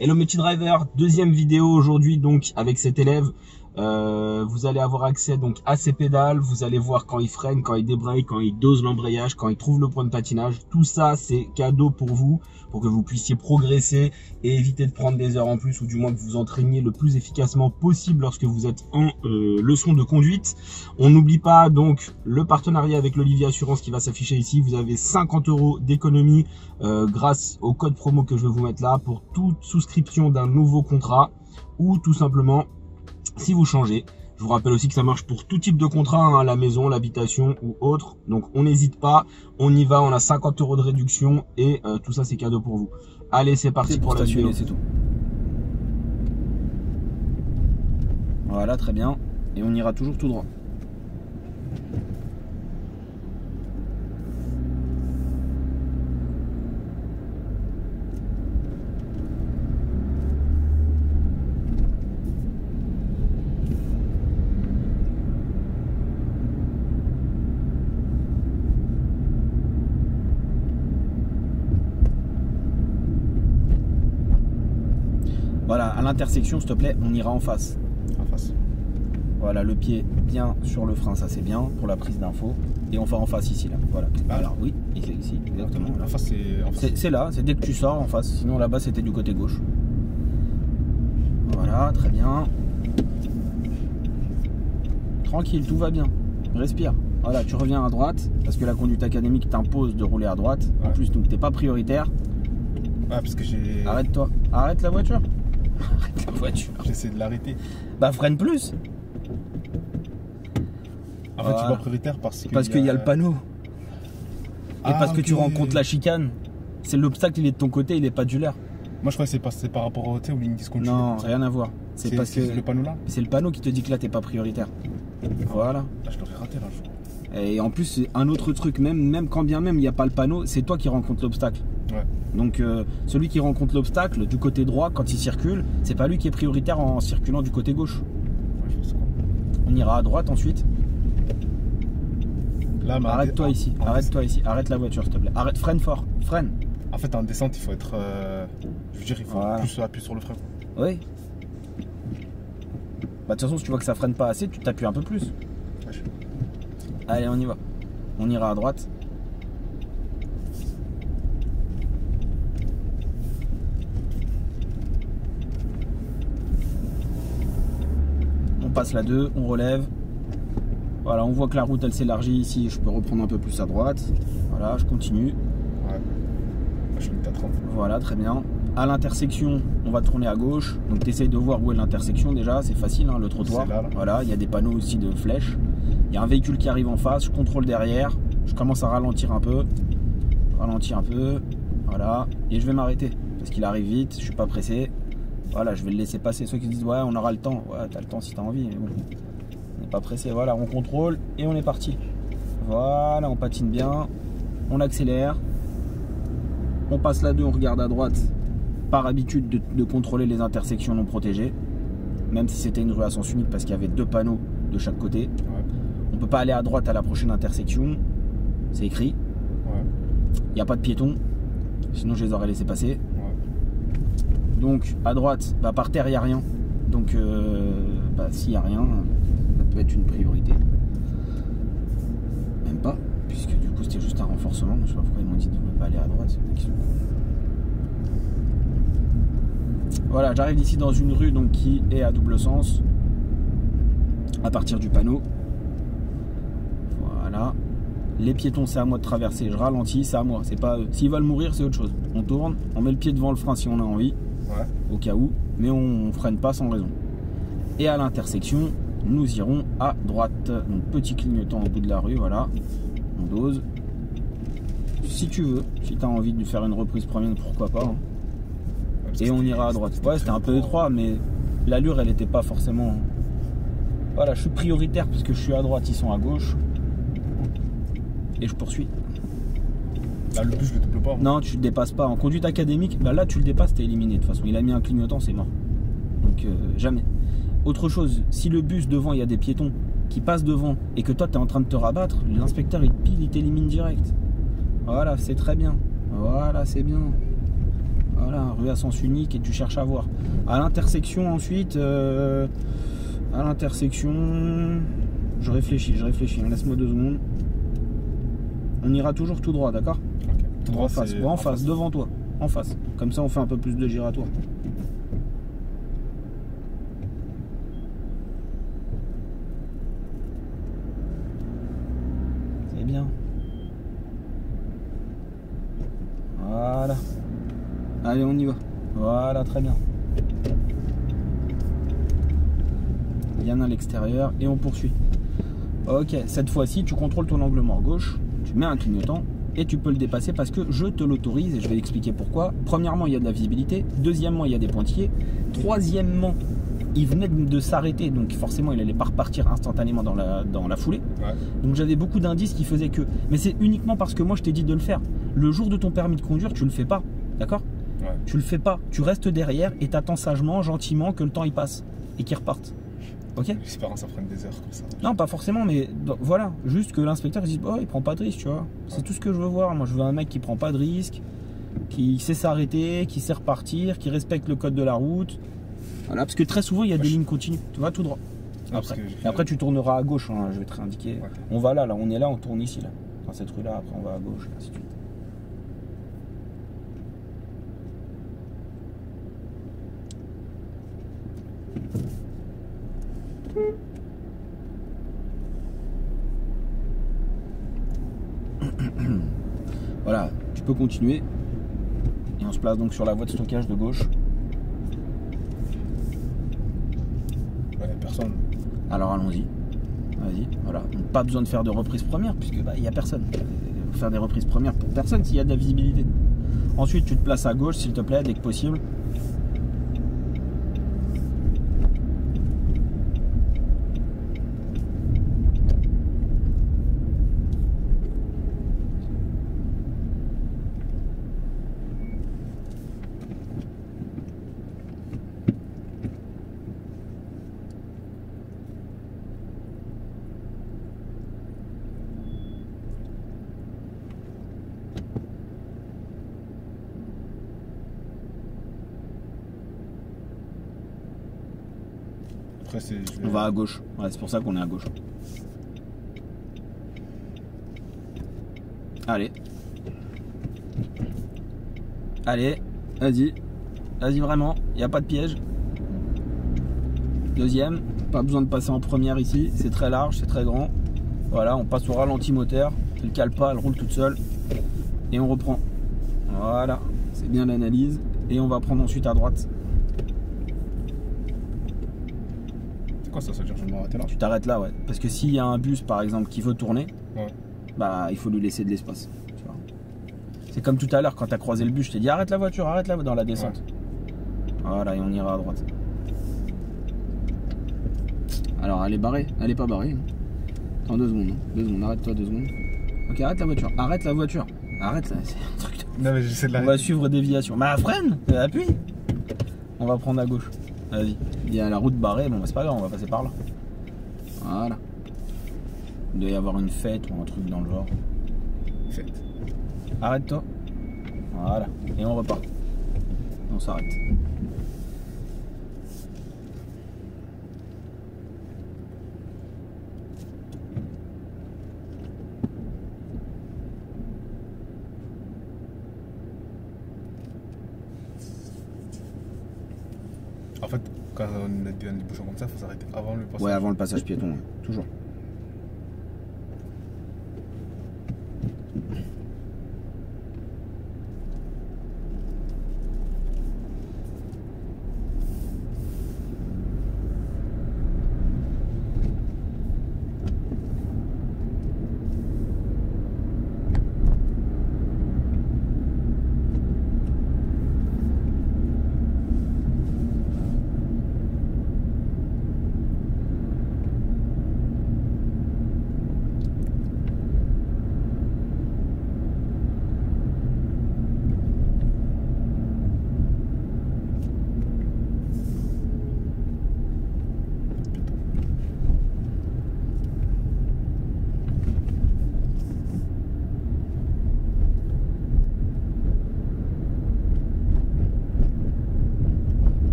Hello mes petits drivers, deuxième vidéo aujourd'hui donc avec cet élève. Vous allez avoir accès donc à ses pédales, vous allez voir quand il freine, quand il débraye, quand il dose l'embrayage, quand il trouve le point de patinage. Tout ça c'est cadeau pour vous, pour que vous puissiez progresser et éviter de prendre des heures en plus, ou du moins que vous entraîniez le plus efficacement possible lorsque vous êtes en leçon de conduite. On n'oublie pas donc le partenariat avec l'Olivier Assurance qui va s'afficher ici. Vous avez 50 € d'économie grâce au code promo que je vais vous mettre là pour toute souscription d'un nouveau contrat, ou tout simplement si vous changez. Je vous rappelle aussi que ça marche pour tout type de contrat, hein, la maison, l'habitation ou autre. Donc on n'hésite pas, on y va, on a 50 € de réduction et tout ça c'est cadeau pour vous. Allez, c'est parti pour la vidéo. C'est tout. Voilà, très bien. Et on ira toujours tout droit. Voilà, à l'intersection, s'il te plaît, on ira en face. En face. Voilà, le pied bien sur le frein, ça c'est bien pour la prise d'info. Et on va en face ici, là. Voilà. Alors oui, ici, exactement. En face, c'est là, c'est dès que tu sors en face. Sinon là-bas, c'était du côté gauche. Voilà, très bien. Tranquille, tout va bien. Respire. Voilà, tu reviens à droite, parce que la conduite académique t'impose de rouler à droite. Ouais. En plus, donc t'es pas prioritaire. Ah, parce que j'ai... Arrête-toi. Arrête la voiture. Arrête la voiture. J'essaie de l'arrêter. Bah freine plus. En fait, tu es pas prioritaire parce qu'il y a le panneau. Et parce que tu rencontres la chicane. C'est l'obstacle, il est de ton côté, il est pas du leur. Moi je crois que c'est par rapport aux lignes discontinues. Non, rien à voir. C'est parce que le panneau là. C'est le panneau qui te dit que là t'es pas prioritaire. Voilà. Là je l'aurais raté là. Et en plus, c'est un autre truc, même quand bien même il n'y a pas le panneau, c'est toi qui rencontres l'obstacle. Ouais. Donc celui qui rencontre l'obstacle du côté droit, quand il circule, c'est pas lui qui est prioritaire en circulant du côté gauche. Ouais, je sais quoi. On ira à droite ensuite. Là, arrête-toi ici, arrête-toi ici, arrête la voiture s'il te plaît. Arrête, freine fort, freine. En fait, en descente, il faut être. Je veux dire, il faut plus appuyer sur le frein. Oui. Bah, de toute façon, si tu vois que ça freine pas assez, tu t'appuies un peu plus. Ouais. Allez, on y va. On ira à droite. On passe la 2, on relève. Voilà, on voit que la route elle s'élargit ici. Je peux reprendre un peu plus à droite. Voilà, je continue. Ouais. Je suis à 30. Voilà, très bien. À l'intersection, on va tourner à gauche. Donc tu essayes de voir où est l'intersection déjà. C'est facile, hein, le trottoir. Là. Voilà, il y a des panneaux aussi de flèches. Il y a un véhicule qui arrive en face. Je contrôle derrière. Je commence à ralentir un peu. Ralentis un peu. Voilà. Et je vais m'arrêter. Parce qu'il arrive vite. Je suis pas pressé. Voilà, je vais le laisser passer. Ceux qui disent ouais, on aura le temps. Ouais, t'as le temps si t'as envie. Mais bon, on n'est pas pressé. Voilà, on contrôle et on est parti. Voilà, on patine bien. On accélère. On passe la 2, on regarde à droite. Par habitude de contrôler les intersections non protégées. Même si c'était une rue à sens unique parce qu'il y avait 2 panneaux de chaque côté. Ouais. On peut pas aller à droite à la prochaine intersection. C'est écrit. Ouais. Il n'y a pas de piétons. Sinon je les aurais laissés passer. Ouais. Donc à droite, bah, par terre il n'y a rien. Donc s'il n'y a rien, ça peut être une priorité. Même pas, puisque du coup c'était juste un renforcement. Je sais pas pourquoi ils m'ont dit de ne pas aller à droite. Voilà, j'arrive d'ici dans une rue donc, qui est à double sens. À partir du panneau. Voilà. Les piétons, c'est à moi de traverser. Je ralentis, c'est à moi. C'est pas eux. S'ils veulent mourir, c'est autre chose. On tourne, on met le pied devant le frein si on a envie. Ouais. Au cas où, mais on freine pas sans raison. Et à l'intersection, nous irons à droite. Donc petit clignotant au bout de la rue, voilà. On dose. Si tu veux, si tu as envie de faire une reprise première, pourquoi pas. Hein. Ouais, et on ira à droite. Ouais, c'était un peu étroit, mais l'allure, elle était pas forcément. Voilà, je suis prioritaire parce que je suis à droite, ils sont à gauche. Et je poursuis. Là, le bus, je le double pas. Non, tu le dépasses pas. En conduite académique, bah là, tu le dépasses, t'es éliminé. De toute façon, il a mis un clignotant, c'est mort. Donc, jamais. Autre chose, si le bus devant, il y a des piétons qui passent devant et que toi, tu es en train de te rabattre, l'inspecteur, il te pile, il t'élimine direct. Voilà, c'est très bien. Voilà, c'est bien. Voilà, rue à sens unique et tu cherches à voir. À l'intersection ensuite, à l'intersection, je réfléchis, laisse-moi 2 secondes. On ira toujours tout droit, d'accord? Ok. Tout droit, en face, devant toi, en face. Comme ça on fait un peu plus de giratoire. C'est bien. Voilà. Allez, on y va. Voilà, très bien. Bien à l'extérieur et on poursuit. Ok, cette fois-ci, tu contrôles ton angle mort gauche, tu mets un clignotant et tu peux le dépasser parce que je te l'autorise et je vais expliquer pourquoi. Premièrement, il y a de la visibilité. Deuxièmement, il y a des pointillés. Troisièmement, il venait de s'arrêter, donc forcément, il allait pas repartir instantanément dans la foulée. Ouais. Donc j'avais beaucoup d'indices qui faisaient que. Mais c'est uniquement parce que moi, je t'ai dit de le faire. Le jour de ton permis de conduire, tu le fais pas, d'accord? Ouais. Tu le fais pas. Tu restes derrière et t'attends sagement, gentiment que le temps il passe et qu'il reparte. Ok? J'espère que ça prenne des heures comme ça. Non, pas forcément, mais voilà, juste que l'inspecteur il dise oh, il prend pas de risque, tu vois. C'est tout ce que je veux voir. Moi, je veux un mec qui prend pas de risque, qui sait s'arrêter, qui sait repartir, qui respecte le code de la route. Voilà, parce que très souvent il y a des lignes continues. Tu vas tout droit. Après, et après tu tourneras à gauche, hein, je vais te réindiquer. Ouais. On va là, on est là, on tourne ici, là. Dans cette rue là, après on va à gauche, ainsi de suite. Voilà, tu peux continuer. Et on se place donc sur la voie de stockage de gauche. Ouais, personne. Alors allons-y. Vas-y, voilà. Donc, pas besoin de faire de reprise première puisque il n'y a personne. Faire des reprises premières pour personne s'il y a de la visibilité. Ensuite, tu te places à gauche s'il te plaît, dès que possible. Après, On va à gauche. Ouais, c'est pour ça qu'on est à gauche. Allez. Allez, vas-y. Vas-y vraiment, il n'y a pas de piège. Deuxième, pas besoin de passer en première ici. C'est très large, c'est très grand. Voilà, on passe au ralenti moteur. Elle cale pas, elle roule toute seule. Et on reprend. Voilà, c'est bien l'analyse. Et on va prendre ensuite à droite. C'est quoi ça? Ça veut dire que je vais m'arrêter là? Tu t'arrêtes là, ouais. Parce que s'il y a un bus, par exemple, qui veut tourner, Ouais. bah il faut lui laisser de l'espace. tu vois. C'est comme tout à l'heure, quand tu as croisé le bus, je t'ai dit arrête la voiture dans la descente. Ouais. Voilà, et on ira à droite. Alors, elle est barrée. Elle est pas barrée. Hein. Attends 2 secondes. 2 secondes, arrête-toi 2 secondes. Ok, arrête la voiture. Arrête la voiture. Arrête là, c'est un truc de... Non, mais j'essaie de On l'arrêter. va suivre déviation. Bah freine, appuie. On va prendre à gauche. Vas-y. Il y a la route barrée, bon bah, c'est pas grave, on va passer par là. Voilà. Il doit y avoir une fête ou un truc dans le genre. Faites. Arrête-toi. Voilà. Et on repart. On s'arrête. En fait, quand on a des bouchons comme ça, il faut s'arrêter avant le passage. Ouais, avant le passage piéton, ouais. Toujours.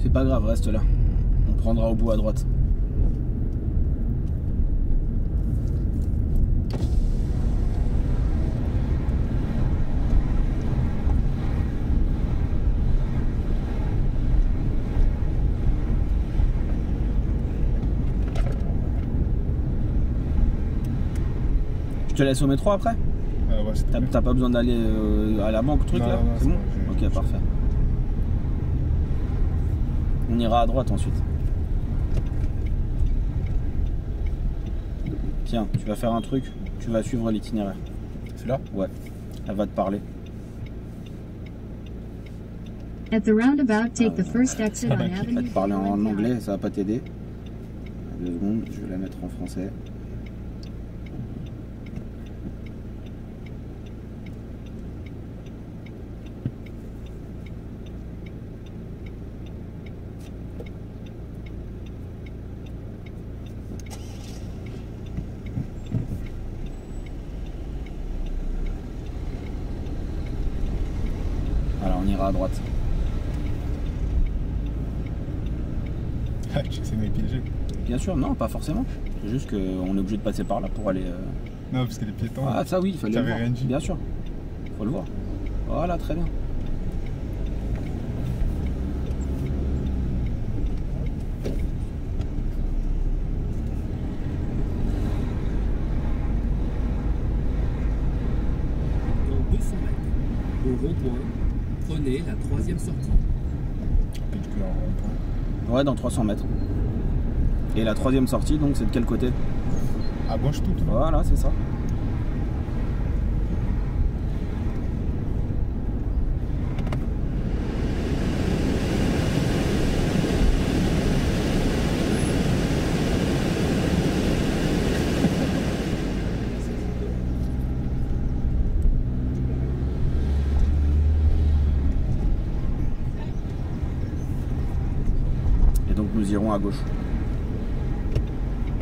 C'est pas grave, reste là. On prendra au bout à droite. Je te laisse au métro après? Ouais, T'as pas besoin d'aller à la banque, truc non, là? non, C'est bon? bon, Ok, parfait. On ira à droite ensuite. Tiens, tu vas faire un truc, tu vas suivre l'itinéraire. C'est là? Ouais, elle va te parler. At the roundabout, take the first exit on Elle va Avenue te parler en Vaughan. anglais, ça va pas t'aider. 2 secondes, je vais la mettre en français. Voilà, on ira à droite. Ah, tu sais, mais piégé. Bien sûr, non, pas forcément. C'est juste qu'on est obligé de passer par là pour aller... Non, parce que les piétons. Ah, ça oui, il fallait le T'avais voir. rien dit. Bien sûr, faut le voir. Voilà, très bien. Dans 200 mètres, au rond-point, prenez la 3e sortie. Et du coup, là, on rond-point. Ouais, dans 300 mètres. Et la 3e sortie, donc, c'est de quel côté? À gauche tout. Voilà, c'est ça. Et donc, nous irons à gauche.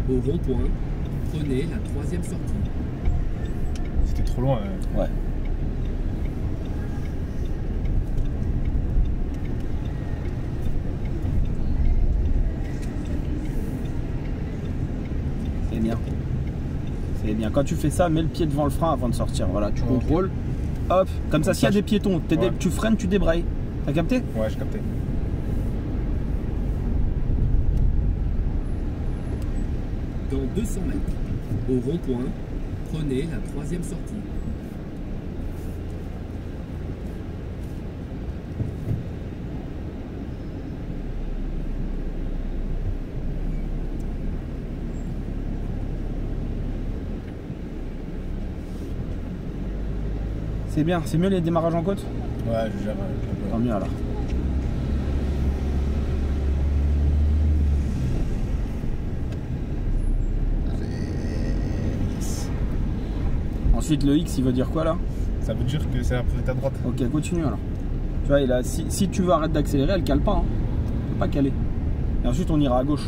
Au rond-point, prenez la 3e sortie. C'était trop loin. Ouais. C'est bien. C'est bien. Quand tu fais ça, mets le pied devant le frein avant de sortir. Voilà, tu contrôles. Hop, comme ça, s'il y a des piétons, tu freines, tu débrayes. T'as capté? Ouais, je captais. Dans 200 mètres, au rond-point, prenez la 3e sortie. C'est bien. C'est mieux les démarrages en côte? Ouais, je gère. Tant mieux alors. Ensuite, le X, il veut dire quoi là? Ça veut dire que c'est la priorité à droite. Ok, continue alors. Tu vois, si tu veux arrêter d'accélérer, elle cale pas. Hein. Elle peut pas caler. Et ensuite, on ira à gauche.